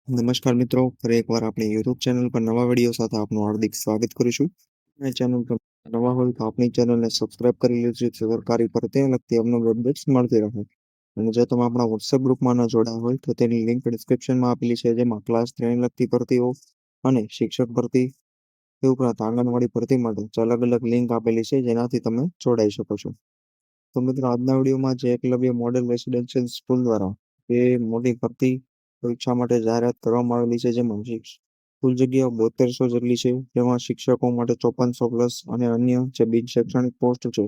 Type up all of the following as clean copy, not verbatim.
નમસ્કાર મિત્રો, ફરી એકવાર આપણી યુટ્યુબ ચેનલ પર નવા વિડીયો સાથે આપનું હાર્દિક સ્વાગત કરું છું. આ ચેનલ પર નવા હોય તો આપણી ચેનલને સબસ્ક્રાઇબ કરી લેજો જેથી સરકારી ભરતીને લગતી અપડેટ્સ અપડેટ્સ મળતી રહે. અને જો તમે આપણા વોટ્સએપ ગ્રુપમાં ન જોડાયા હોય તો તેની લિંક ડિસ્ક્રિપ્શનમાં આપેલી છે, જેમાં ક્લાસ 3 લગતી ભરતીઓ અને શિક્ષક ભરતી તે ઉપરાંત આંગણવાડી ભરતી માટે અલગ-અલગ લિંક આપેલી છે, જેનાથી તમે જોડાઈ શકો છો. તો મિત્રો, આજના વિડીયોમાં જે એકલવ્ય મોડેલ રેસિડેન્શિયલ સ્કૂલ દ્વારા એ મોટી ભરતી પરીક્ષા માટે જાહેરાત કરવામાં આવેલી છે, જેમાં કુલ જગ્યાઓ 7200 જેટલી છે, જેમાં શિક્ષકો માટે 5400 પ્લસ અને અન્ય જે બિન શૈક્ષણિક પોસ્ટ છે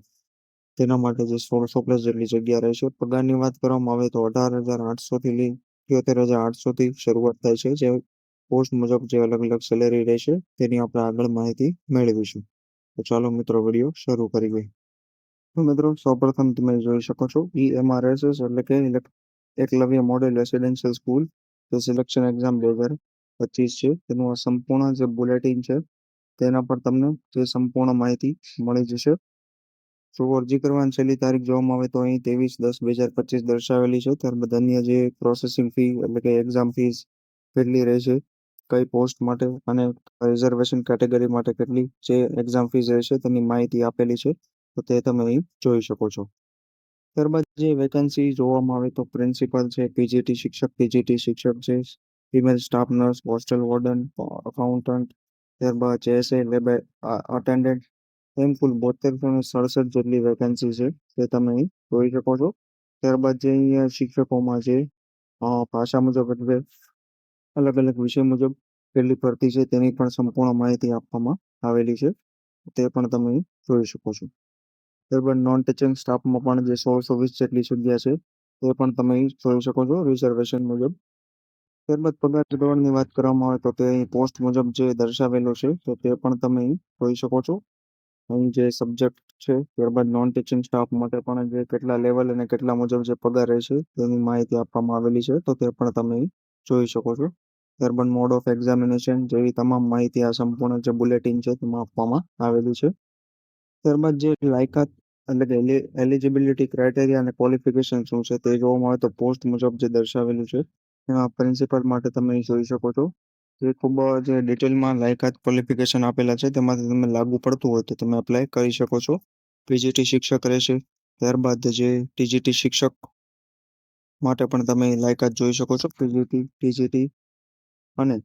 તેના માટે જે 1600 પ્લસ જેટલી જગ્યા રહેશે. પગારની વાત કરવામાં આવે તો 18,800 થી લઈ 73,800 થી શરૂઆત થાય છે. જે પોસ્ટ મુજબ જે અલગ-અલગ સેલેરી રહેશે તેની આપણે આગળ માહિતી મેળવીશું. તો ચાલો મિત્રો, વિડીયો શરૂ કરીએ. તો મિત્રો, સૌપ્રથમ તમે જોઈ શકો છો EMRSS એટલે કે એકલવ્ય મોડેલ રેસિડેન્શિયલ સ્કૂલ જે સિલેક્શન એક્ઝામ 2025 છે તેનું આ સંપૂર્ણ જે બુલેટિન છે તેના પર તમને જે સંપૂર્ણ માહિતી મળી જશે. તો અરજી કરવાની છેલ્લી તારીખ જોવામાં આવે તો અહીં 23/10/2025 દર્શાવેલી છે. ત્યારબાદ અન્ય જે પ્રોસેસિંગ ફી એટલે કે એક્ઝામ ફીસ કેટલી રહેશે, કઈ પોસ્ટ માટે અને રિઝર્વેશન કેટેગરી માટે કેટલી જે એક્ઝામ ફીસ રહેશે તેની માહિતી આપેલી છે, તો તે તમે અહીં જોઈ શકો છો. ત્યારબાદ જે વેકેન્સી જોવામાં આવે તો પ્રિન્સિપલ છે, પીજીટી શિક્ષક છે, female staff nurse, hostel warden, accountant, ત્યારબાદ જેએસએ લેબ અટેન્ડન્ટ, એમ કુલ 7267 જેટલી વેકેન્સી છે તે તમે અહીં જોઈ શકો છો. ત્યારબાદ જે અહીંયા શિક્ષકોમાં જે ભાષા મુજબ એટલે અલગ-અલગ વિષય મુજબ કેટલી ભરતી છે તેની પણ સંપૂર્ણ માહિતી આપવામાં આવેલી છે, તે પણ તમે અહીં જોઈ શકો છો. ત્યારબાદ નોન ટીચિંગ સ્ટાફમાં પણ જે 1620 જેટલી જગ્યા છે તે પણ તમે અહીં જોઈ શકો છો રિઝર્વેશન મુજબ. ત્યારબાદ પગાર ધોરણની વાત કરવામાં આવે તો તે અહીં પોસ્ટ મુજબ જે દર્શાવેલો છે તો તે પણ તમે અહીં જોઈ શકો છો. અહીં જે સબ્જેક્ટ છે, ત્યારબાદ નોન ટીચિંગ સ્ટાફ માટે પણ જે કેટલા લેવલ અને કેટલા મુજબ જે પગાર રહેશે તેની માહિતી આપવામાં આવેલી છે, તો તે પણ તમે અહીં જોઈ શકો છો. ત્યારબાદ મોડ ઓફ એક્ઝામિનેશન જેવી તમામ માહિતી આ સંપૂર્ણ જે બુલેટિન છે તેમાં આપવામાં આવેલી છે. ત્યારબાદ જે લાયકાત એટલે કે એલિજિબિલિટી ક્રાઇટેરિયા અને ક્વોલિફિકેશન શું છે તે જોવામાં આવે તો પોસ્ટ મુજબ જે દર્શાવેલું છે એમાં પ્રિન્સિપલ માટે તમે જોઈ શકો છો. જે ખૂબ જે ડિટેલમાં લાયકાત ક્વોલિફિકેશન આપેલા છે તેમાંથી તમે લાગુ પડતું હોય તો તમે એપ્લાય કરી શકો છો. પીજીટી શિક્ષક રહેશે. ત્યારબાદ જે ટીજીટી શિક્ષક માટે પણ તમે લાયકાત જોઈ શકો છો, પીજીટી ટીજીટી, અને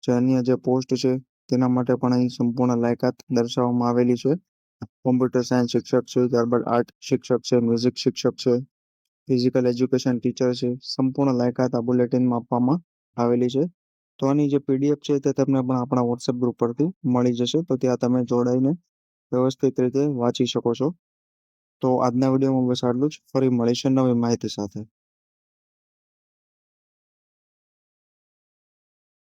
જે અન્ય જે પોસ્ટ છે તેના માટે પણ અહીં સંપૂર્ણ લાયકાત દર્શાવવામાં આવેલી છે. કોમ્પ્યુટર સાયન્સ શિક્ષક છે, ત્યારબાદ આર્ટ શિક્ષક છે, મ્યુઝિક શિક્ષક છે, ફિઝિકલ એજ્યુકેશન ટીચર છે, સંપૂર્ણ લાયકાત આ બુલેટિનમાં આપવામાં આવેલી છે. તો આની જે પીડીએફ છે તે તમને પણ આપણા વોટ્સએપ ગ્રુપ પરથી મળી જશે, તો ત્યાં તમે જોડાઈને વ્યવસ્થિત રીતે વાંચી શકો છો. તો આજના વિડીયોમાં બસ આટલું જ. ફરી મળીશું નવી માહિતી સાથે.